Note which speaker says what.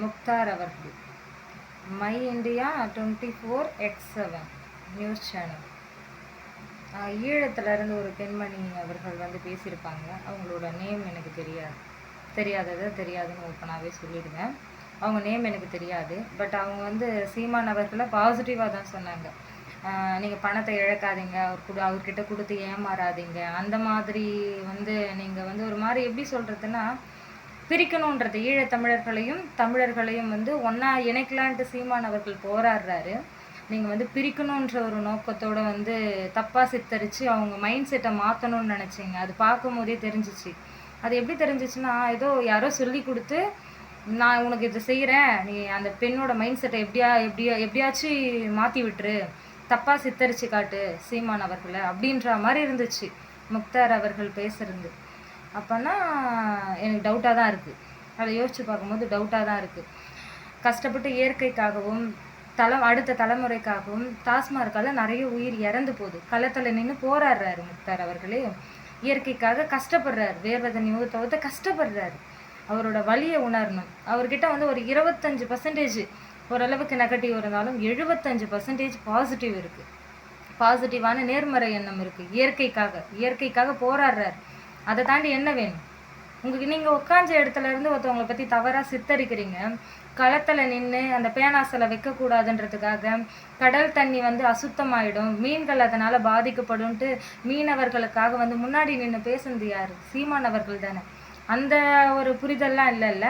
Speaker 1: முக்தார் அவர்கள் my India 24x7 news channel. ஈழத்திலிருந்து ஒரு பெண்மணி அவர்கள் வந்து பேசியிருப்பாங்க. அவங்களோட நேம் எனக்கு தெரியாதுன்னு ஓப்பனாகவே சொல்லிடுவேன். அவங்க நேம் எனக்கு தெரியாது. பட் அவங்க வந்து சீமான் அவர்களை பாசிட்டிவாக தான் சொன்னாங்க. நீங்கள் பணத்தை இழக்காதீங்க, அவர்கிட்ட கொடுத்து ஏமாறாதீங்க, அந்த மாதிரி வந்து நீங்கள் வந்து ஒரு மாதிரி எப்படி சொல்கிறதுன்னா பிரிக்கணுன்றது, தமிழர்களையும் வந்து ஒன்றா இணைக்கலான்ட்டு சீமான் அவர்கள் போராடுறாரு. நீங்கள் வந்து பிரிக்கணுன்ற ஒரு நோக்கத்தோடு வந்து தப்பாக சித்தரித்து அவங்க மைண்ட் செட்டை மாற்றணும்னு நினச்சிங்க. அது பார்க்கும் போதே தெரிஞ்சிச்சு. அது எப்படி தெரிஞ்சிச்சுன்னா, ஏதோ யாரோ சொல்லி கொடுத்து நான் உனக்கு இதை செய்கிறேன், நீ அந்த பெண்ணோட மைண்ட் செட்டை எப்படியாச்சும் மாற்றி விட்டுரு, தப்பாக சித்தரித்து காட்டு சீமான் அவர்களை அப்படின்ற மாதிரி இருந்துச்சு முக்தார் அவர்கள் பேசுறது. அப்போனா எனக்கு டவுட்டாக தான் இருக்குது. அதை யோசித்து பார்க்கும்போது டவுட்டாக தான் இருக்குது. கஷ்டப்பட்டு இயற்கைக்காகவும் அடுத்த தலைமுறைக்காகவும் டாஸ்மார்க்கால் நிறைய உயிர் இறந்து போகுது. களத்தில் நின்று போராடுறாரு முக்தார் அவர்களே. இயற்கைக்காக கஷ்டப்படுறாரு, வேர்வதனி ஊற்ற கஷ்டப்படுறாரு. அவரோட வலியை உணரணும். அவர்கிட்ட வந்து ஒரு 25% ஓரளவுக்கு நெகட்டிவ் இருந்தாலும் 75% பாசிட்டிவ் இருக்குது. பாசிட்டிவான நேர்மறை எண்ணம் இருக்குது. இயற்கைக்காக போராடுறாரு. அதை தாண்டி என்ன வேணும் உங்களுக்கு? நீங்கள் உட்காந்த இடத்துல இருந்து ஒருத்தவங்களை பற்றி தவறாக சித்தரிக்கிறீங்க. களத்தில் நின்று அந்த பேனாசலை வைக்கக்கூடாதுன்றதுக்காக கடல் தண்ணி வந்து அசுத்தமாயிடும், மீன்கள் அதனால் பாதிக்கப்படும்ட்டு மீனவர்களுக்காக வந்து முன்னாடி நின்று பேசுனது யார்? சீமான் அவர்கள் தானே. அந்த ஒரு புரிதல்லாம் இல்லைல்ல.